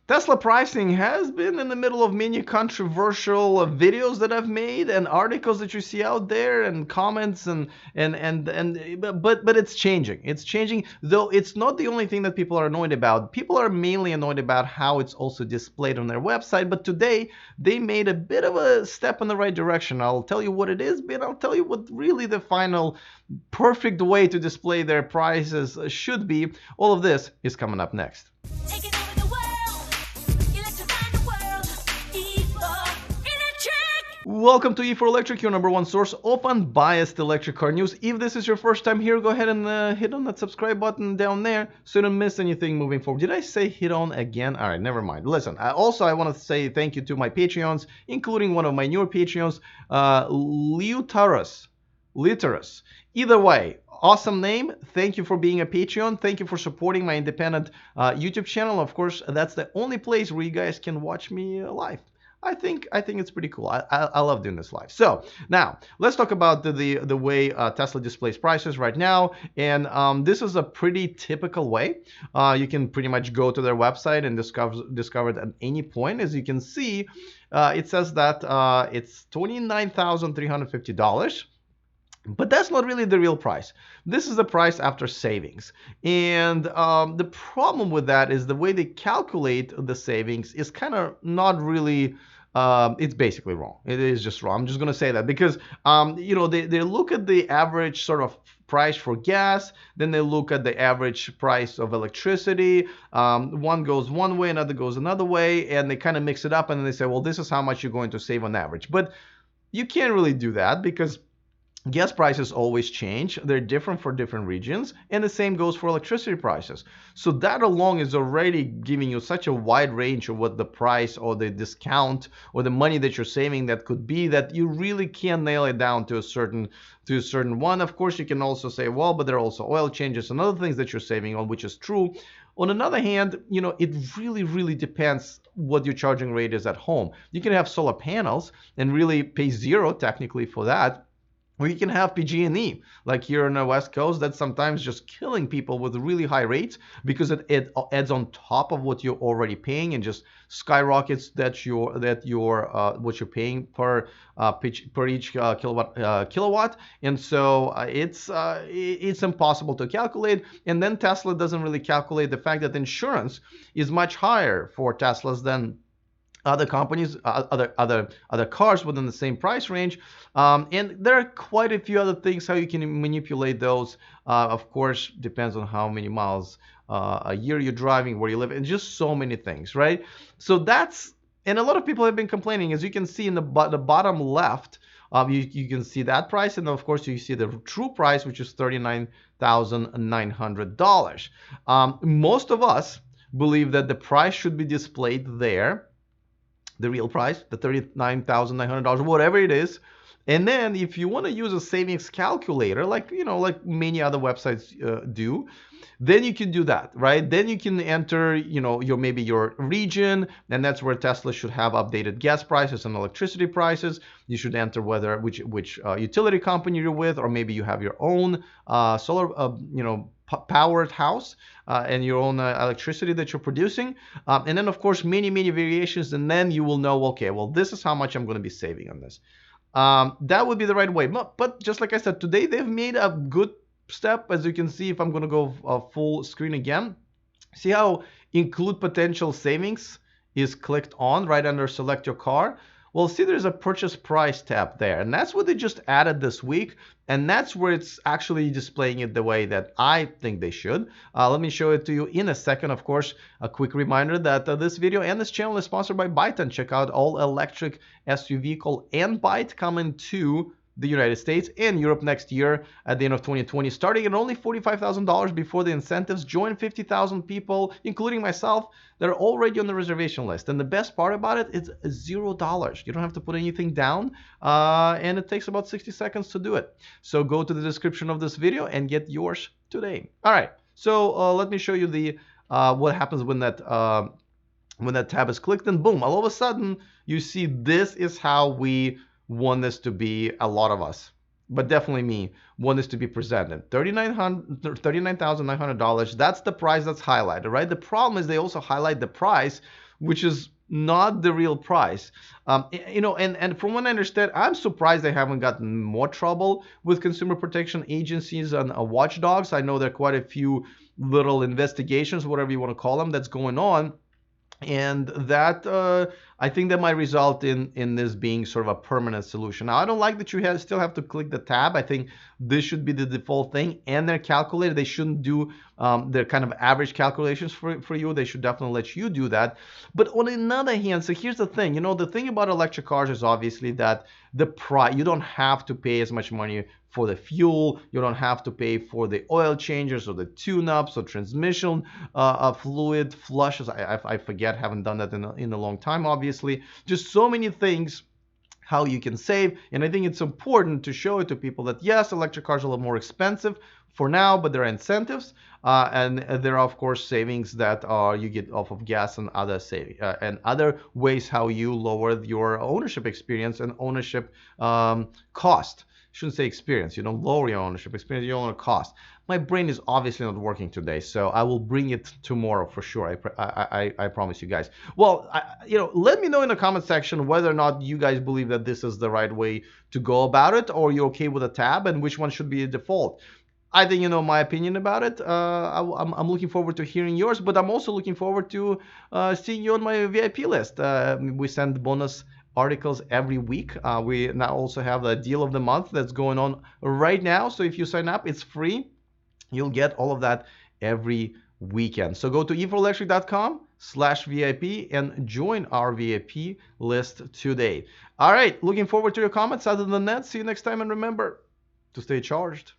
Tesla pricing has been in the middle of many controversial videos that I've made and articles that you see out there and comments but it's changing. It's changing, though it's not the only thing that people are annoyed about. People are mainly annoyed about how it's also displayed on their website, but today they made a bit of a step in the right direction. I'll tell you what it is, but I'll tell you what really the final perfect way to display their prices should be. All of this is coming up next. Welcome to E4Electric, your number one source of unbiased electric car news. If this is your first time here, go ahead and hit on that subscribe button down there so you don't miss anything moving forward. Did I say hit on again? All right, never mind. Listen, I want to say thank you to my Patreons, including one of my newer Patreons, Liutarus. Either way, awesome name. Thank you for being a Patreon. Thank you for supporting my independent YouTube channel. Of course, that's the only place where you guys can watch me live. I think it's pretty cool. I love doing this live. So now let's talk about the way Tesla displays prices right now. And this is a pretty typical way. You can pretty much go to their website and discover it at any point. As you can see, it says that it's $29,350. But that's not really the real price. This is the price after savings. And the problem with that is the way they calculate the savings is kind of not really, it's basically wrong. It is just wrong. I'm just going to say that because, they look at the average sort of price for gas, then they look at the average price of electricity. One goes one way, another goes another way, and they kind of mix it up and then they say, well, this is how much you're going to save on average. But you can't really do that because gas prices always change. They're different for different regions, and the same goes for electricity prices. So that alone is already giving you such a wide range of what the price or the discount or the money that you're saving that could be, that you really can't nail it down to a certain one. Of course, you can also say, well, but there are also oil changes and other things that you're saving on, which is true. On another hand, it really depends what your charging rate is at home. You can have solar panels and really pay zero technically for that. Or you can have PG&E, like here on the West Coast, that's sometimes just killing people with really high rates because it adds on top of what you're already paying and just skyrockets what you're paying per each kilowatt. And so it's impossible to calculate. And then Tesla doesn't really calculate the fact that insurance is much higher for Teslas than other companies, other cars within the same price range, and there are quite a few other things how you can manipulate those. Of course, depends on how many miles a year you're driving, where you live, and just so many things, right? So and a lot of people have been complaining, as you can see in the bottom left. You can see that price, and of course you see the true price, which is $39,900. Most of us believe that the price should be displayed there, the real price, the $39,900, whatever it is. And then if you want to use a savings calculator, like many other websites do, then you can do that, right? Then you can enter, your region, and that's where Tesla should have updated gas prices and electricity prices. You should enter which utility company you're with, or maybe you have your own solar, powered house and your own electricity that you're producing, and then of course many variations, and then you will know, okay, well, this is how much I'm going to be saving on this. That would be the right way. But just like I said, today they've made a good step. As you can see, if I'm going to go full screen again, see how include potential savings is clicked on right under select your car. Well, see, there's a purchase price tab there, and that's what they just added this week, and that's where it's actually displaying it the way that I think they should. Let me show it to you in a second. Of course, a quick reminder that this video and this channel is sponsored by Byton. Check out all electric SUV vehicle and Byte coming to the United States and Europe next year at the end of 2020, starting at only $45,000 before the incentives. Join 50,000 people, including myself, that are already on the reservation list. And the best part about it is $0. You don't have to put anything down, and it takes about 60 seconds to do it. So go to the description of this video and get yours today. All right, so let me show you the what happens when that tab is clicked, and boom, all of a sudden you see this is how we want this to be, a lot of us. but definitely me, want this to be presented. $39,900. That's the price that's highlighted, right? The problem is they also highlight the price, which is not the real price. And from what I understand, I'm surprised they haven't gotten more trouble with consumer protection agencies and watchdogs. I know there are quite a few little investigations, whatever you want to call them, that's going on, and that I think that might result in this being sort of a permanent solution. Now, I don't like that you still have to click the tab. I think this should be the default thing, and they're calculated. They shouldn't do their kind of average calculations for you. They should definitely let you do that. But on another hand, so here's the thing. The thing about electric cars is obviously that the price, you don't have to pay as much money for the fuel. You don't have to pay for the oil changes or the tune-ups or transmission fluid flushes. I forget, haven't done that in a long time, obviously. Just so many things how you can save. And I think it's important to show it to people that yes, electric cars are a little more expensive for now, but there are incentives, and there are of course savings that you get off of gas and other and other ways how you lower your ownership experience and ownership cost. Shouldn't say experience. You don't lower your ownership experience, you lower cost. My brain is obviously not working today, so I will bring it tomorrow for sure. I promise you guys. Well, let me know in the comment section whether or not you guys believe that this is the right way to go about it, or you're okay with a tab, and which one should be a default. I think you know my opinion about it. I'm looking forward to hearing yours, but I'm also looking forward to seeing you on my VIP list. We send bonus articles every week. We now also have the deal of the month that's going on right now. So if you sign up, it's free. You'll get all of that every weekend. So go to eforelectric.com/VIP and join our VIP list today. All right, looking forward to your comments. Other than that, see you next time, and remember to stay charged.